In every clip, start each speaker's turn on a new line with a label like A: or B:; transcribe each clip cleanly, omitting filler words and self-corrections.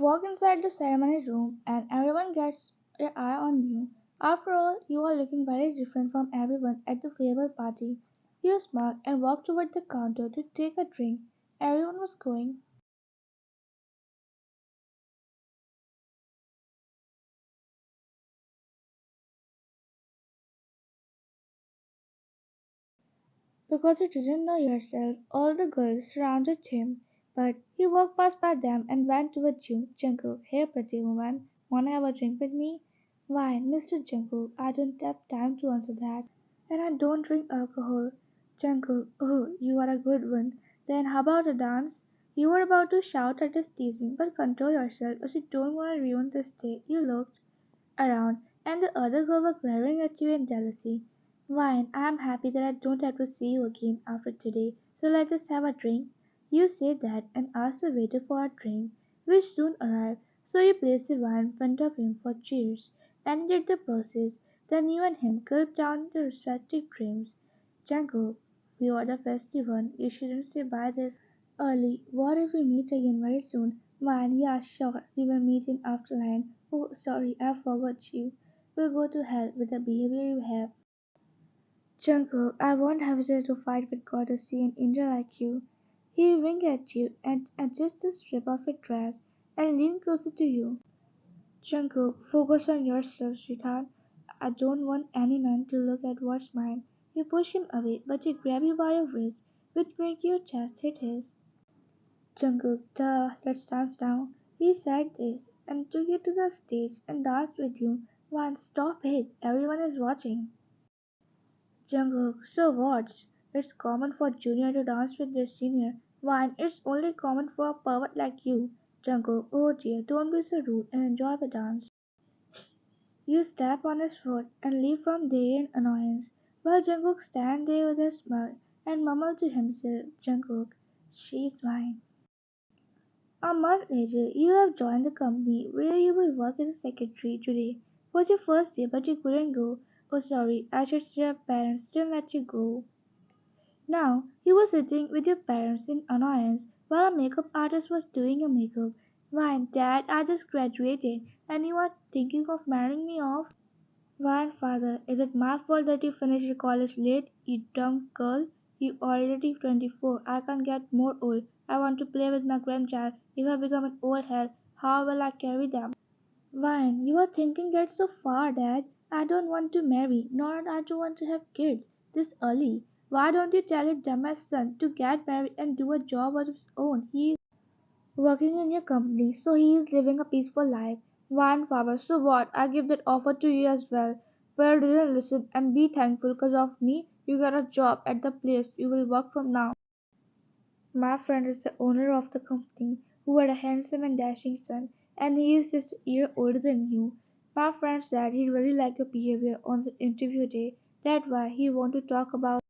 A: walk inside the ceremony room and everyone gets their eye on you. After all, you are looking very different from everyone at the farewell party. You smile and walk toward the counter to take a drink. Everyone was going because you didn't know yourself. All the girls surrounded him, but he walked past by them and went toward you. Jungkook, hey pretty woman, wanna have a drink with me? Why, Mr. Jungkook, I don't have time to answer that. And I don't drink alcohol. Jungkook, oh, you are a good one. Then how about a dance? You were about to shout at his teasing, but control yourself as you don't want to ruin this day. You looked around, and the other girls were glaring at you in jealousy. Wine, I'm happy that I don't have to see you again after today, so let us have a drink. You said that and asked the waiter for a drink, which soon arrived, so you placed the wine in front of him for cheers, and did the process. Then you and him gulped down the respective drinks. Django, we are the festive one, you shouldn't say bye this early. What if we meet again very soon? Man, yeah, sure. We will meet in Afterline. Oh, sorry, I forgot you. We'll go to hell with the behavior you have. Jungkook, I won't hesitate to fight with courtesy an angel like you. He winked at you and adjusted the strip of your dress and leaned closer to you. Jungkook, focus on yourself, sweetheart. I don't want any man to look at what's mine. You push him away, but he grabs you by your wrist, which makes your chest hit his. Jungkook, duh, let's dance now. He said this and took you to the stage and danced with you. One, stop it, everyone is watching. Jungkook, so what? It's common for junior to dance with their senior. One, it's only common for a pervert like you. Jungkook, oh dear, don't be so rude and enjoy the dance. You step on his foot and leave from there in annoyance, while Jungkook stands there with a smile and mumbles to himself, Jungkook, she's mine. A month later, you have joined the company where you will work as a secretary. Today was your first day, but you couldn't go. Oh, sorry, I should say your parents didn't let you go. Now, you were sitting with your parents in annoyance while a makeup artist was doing your makeup. Why, Dad, I just graduated and you are thinking of marrying me off? Why, Father, is it my fault that you finished your college late, you dumb girl? You already 24. I can't get more old. I want to play with my grandchild. If I become an old hag, how will I carry them? Vine, you are thinking that so far, Dad. I don't want to marry, nor I do want to have kids this early. Why don't you tell your dumbass son to get married and do a job of his own? He is working in your company, so he is living a peaceful life. One father, so what? I give that offer to you as well. But you didn't listen and be thankful because of me. You got a job at the place you will work from now. My friend is the owner of the company who had a handsome and dashing son, and he is just a year older than you. My friend said he really liked your behavior on the interview day. That's why he want to talk about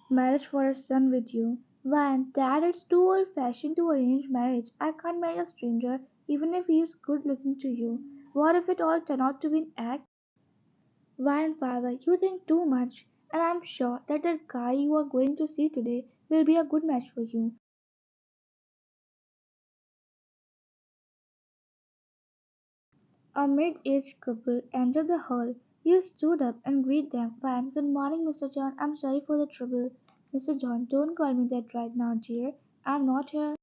A: marriage for his son with you. Van, Dad, it's too old fashioned to arrange marriage. I can't marry a stranger, even if he is good looking to you. What if it all turned out to be an act? Van, father, you think too much, and I'm sure that that guy you are going to see today will be a good match for you. A mid-aged couple entered the hall. You stood up and greeted them. Fine. Good morning, Mr. John. I'm sorry for the trouble. Mr. John, don't call me that right now, dear. I'm not here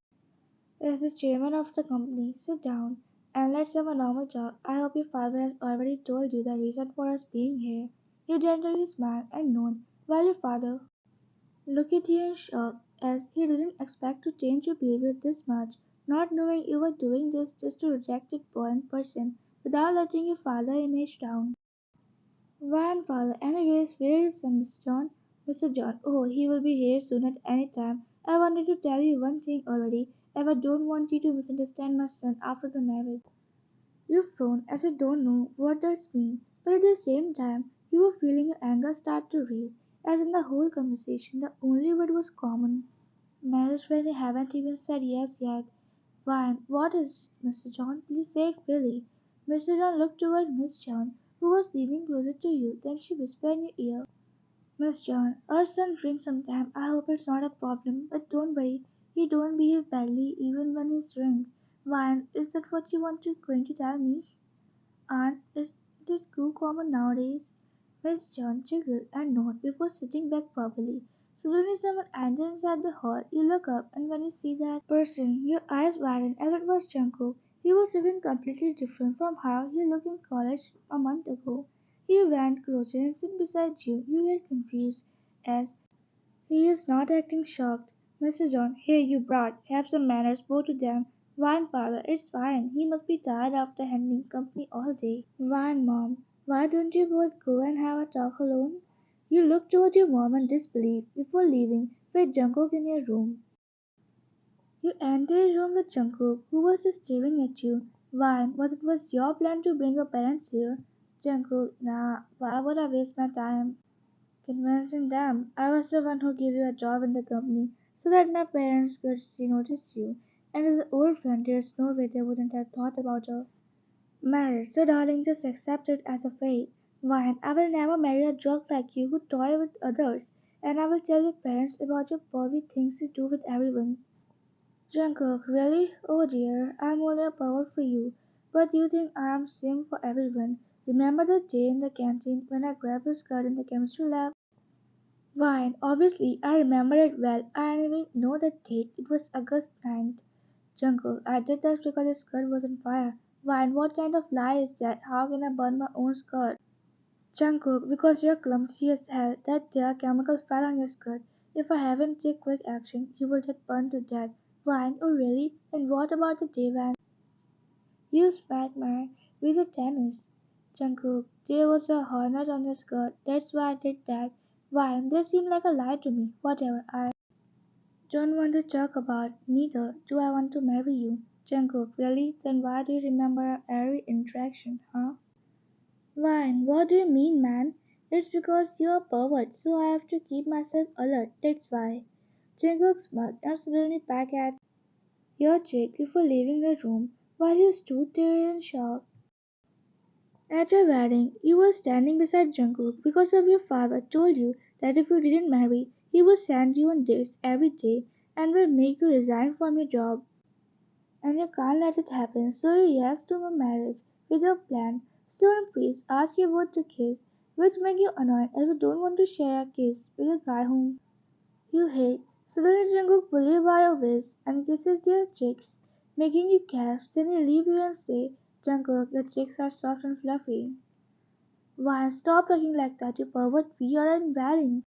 A: as the chairman of the company. Sit down and let's have a normal talk. I hope your father has already told you the reason for us being here. You gently smiled and nodded, while your father looked at you in shock, as he didn't expect to change your behavior this much, not knowing you were doing this just to reject that one person without letting your father image down. Grandfather, anyways, where is Mr. John? Mr. John, oh, he will be here soon at any time. I wanted to tell you one thing already, and I don't want you to misunderstand my son after the marriage. You frowned as you don't know what that means, but at the same time, you were feeling your anger start to raise, as in the whole conversation, the only word was common. Marriage when they haven't even said yes yet. Why, what is it, Mr. John? Please say it really. Mr. John looked toward Miss John, who was leaning closer to you. Then she whispered in your ear, Miss John, our son drinks sometimes. I hope it's not a problem, but don't worry. He don't behave badly even when he's drunk. Why, is that what you want to going to tell me? And is it too common nowadays? Miss John jiggled and nodded before sitting back properly. Suddenly someone enters inside the hall. You look up and when you see that person, your eyes widen as it was Jungkook. He was looking completely different from how he looked in college a month ago. He went closer and sit beside you. You get confused as he is not acting shocked. Mr. John, here you brought. Have some manners, both of them. Wine, father, it's fine. He must be tired after handling company all day. Wine, mom. Why don't you both go and have a talk alone? You look toward your mom in disbelief before leaving with Jungkook in your room. You enter his room with Jungkook, who was just staring at you. Wine, but it was your plan to bring your parents here. Jungkook, nah, why would I waste my time? Convincing them. I was the one who gave you a job in the company so that my parents could see notice you. And as an old friend, there's no way they wouldn't have thought about a marriage. So darling, just accept it as a fate. Why, I will never marry a jerk like you who toy with others. And I will tell your parents about your pervy things you do with everyone. Jungkook, really? Oh dear, I'm only a pervert for you. But you think I'm same for everyone. Remember the day in the canteen when I grabbed your skirt in the chemistry lab? Why, obviously, I remember it well. I didn't even know the date. It was August 9th. Jungkook, I did that because the skirt was on fire. Why, what kind of lie is that? How can I burn my own skirt? Jungkook, because you're clumsy as hell. That dear chemical fell on your skirt. If I haven't take quick action, you will get burned to death. Why, oh really? And what about the day when you smacked my with a tennis? Jungkook, there was a hornet on your skirt. That's why I did that. Why, this seemed like a lie to me. Whatever, I don't want to talk about. Neither do I want to marry you. Jungkook, really? Then why do you remember every interaction, huh? Ryan, what do you mean, man? It's because you're a pervert, so I have to keep myself alert. That's why. Jungkook smirked and suddenly back at your cheek before leaving the room, while you stood there in shock. At your wedding, you were standing beside Jungkook because of your father told you that if you didn't marry, he would send you on dates every day and will make you resign from your job. And you can't let it happen, so you yes to my marriage with your plan. So in peace, ask you both to kiss, which make you annoyed as you don't want to share a kiss with a guy whom you hate. Suddenly Jungkook pulls you by your waist and kisses their cheeks, making you gasp. Then he leave you and say, Jungkook, your cheeks are soft and fluffy. Why, stop talking like that, you pervert. We are in wedding.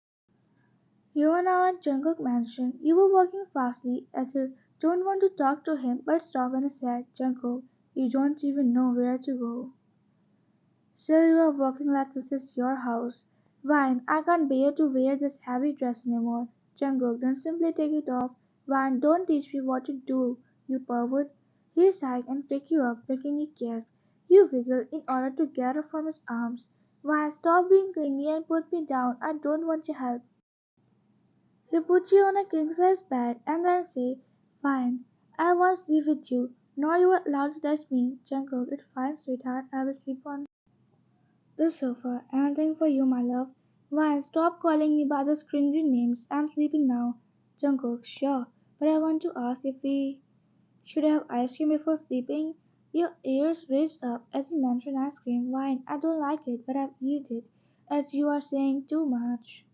A: You are now at Jungkook mansion. You were walking fastly as you don't want to talk to him, but stop and said, Jungkook, you don't even know where to go. Still you are walking like this is your house. Vine, I can't bear to wear this heavy dress anymore. Jungkook, then simply take it off. Vine, don't teach me what to do, you pervert. He sighed and picked you up, making you gasp. You wiggled in order to get up from his arms. Vine, stop being clingy and put me down. I don't want your help. He put you on a king-size bed and then say, Fine, I won't sleep with you, nor you are allowed to touch me. Jungkook, it's fine, sweetheart. I will sleep on the sofa. Anything for you, my love. Fine, stop calling me by those cringy names. I'm sleeping now. Jungkook, sure, but I want to ask if we should have ice cream before sleeping. Your ears raised up as he mentioned ice cream. Fine, I don't like it, but I'll eat it, as you are saying too much.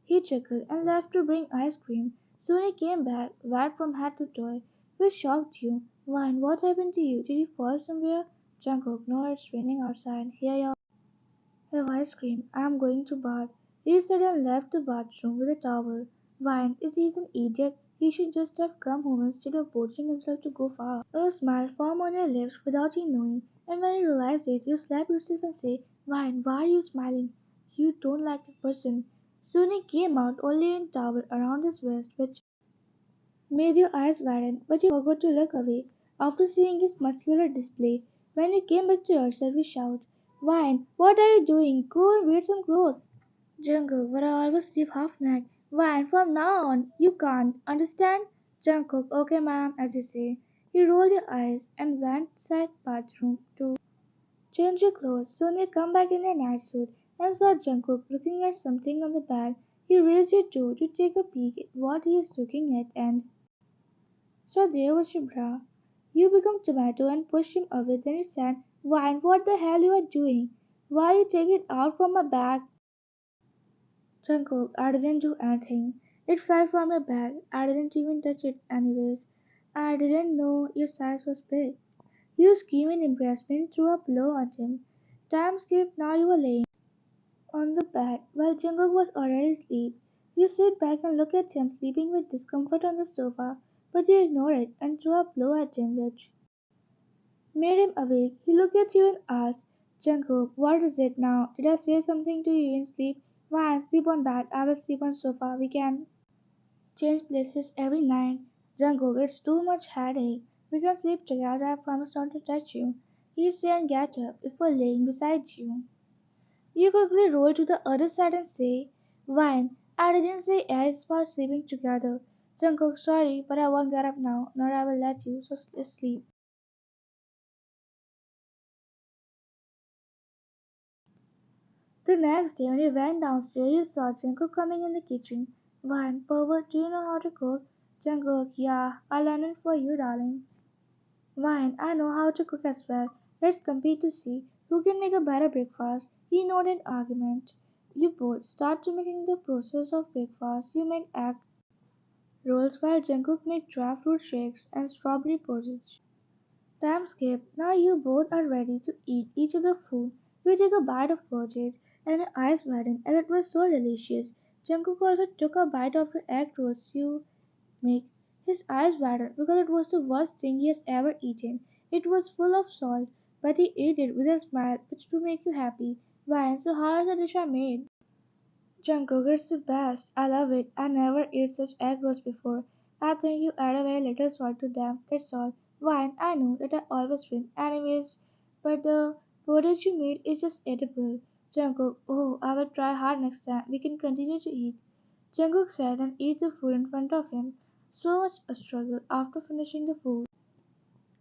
A: He chuckled and left to bring ice cream. Soon he came back, wet from head to toe. We shocked you. Vine, what happened to you? Did you fall somewhere? Jungkook, no, it's raining outside. Here you have ice cream. I'm going to bath. He said and left the bathroom with a towel. Vine, is he an idiot? He should just have come home instead of forcing himself to go far. A smile formed on your lips without you knowing, and when you realize it, you slap yourself and say, Vine, why are you smiling? You don't like that person. Soon he came out only in towel around his waist, which made your eyes widen, but you forgot to look away. After seeing his muscular display, when you came back to yourself, you shout, Vine, what are you doing? Go and wear some clothes. Jungkook, but I always sleep half night. Vine, from now on, you can't. Understand? Jungkook, okay ma'am, as you say. You rolled your eyes and went inside bathroom to change your clothes. Soon you come back in your night suit and saw Jungkook looking at something on the bed. You raised your toe to take a peek at what he is looking at and so there was your bra. You become tomato and push him away. Then you said, Wine, what the hell you are doing? Why you take it out from my bag? Jungkook, I didn't do anything. It fell from your bag. I didn't even touch it anyways. I didn't know your size was big. You screamed in embarrassment, threw a blow at him. Time skipped, now you were laying on the bed while Jungkook was already asleep. You sit back and look at him sleeping with discomfort on the sofa, but you ignore it and throw a blow at him which made him awake. He looked at you and asked, Jungkook, what is it now? Did I say something to you in sleep? Why, sleep on bed, I will sleep on sofa. We can change places every night. Jungkook, it's too much headache. We can sleep together, I promise not to touch you. He said and get up if we're laying beside you. You quickly roll to the other side and say, Wine, I didn't say anything about sleeping together. Jungkook, sorry, but I won't get up now, nor I will let you, so sleep. The next day, when you went downstairs, you saw Jungkook coming in the kitchen. Wine, pervert, do you know how to cook? Jungkook, yeah, I'll learn it for you, darling. Wine, I know how to cook as well. Let's compete to see who can make a better breakfast. He nodded argument. You both start to making the process of breakfast. You make egg rolls while Jungkook make dry fruit shakes and strawberry porridge. Time skip. Now you both are ready to eat each other food. You take a bite of porridge and your eyes widen as it was so delicious. Jungkook also took a bite of your egg rolls you make. His eyes widened because it was the worst thing he has ever eaten. It was full of salt, but he ate it with a smile which to make you happy. Why, so how is the dish I made? Jungkook, it's the best. I love it. I never ate such egg rolls before. I think you add a very little salt to them, that's all. Wine, I know that I always win. Anyways, but the porridge you made is just edible. Jungkook, oh, I will try hard next time. We can continue to eat. Jungkook said and ate the food in front of him. So much a struggle after finishing the food.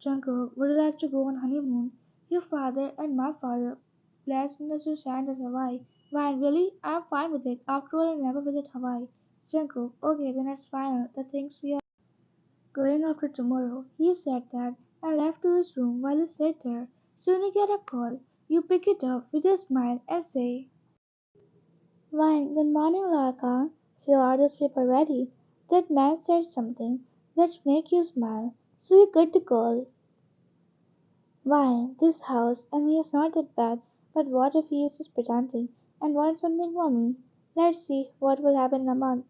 A: Jungkook, would you like to go on honeymoon? Your father and my father planned us to send us Hawaii. Why, really? I'm fine with it. After all, I'll never visit Hawaii. Jungkook, okay, then it's final. The things we are going after tomorrow. He said that and left to his room while you sat there. Soon you get a call. You pick it up with a smile and say, Why, good morning, Larka. So you are this paper ready? That man said something which make you smile. So you get the call. Why, this house, and he is not that bad, but what if he is just pretending and wants something from me? Let's see what will happen in a month.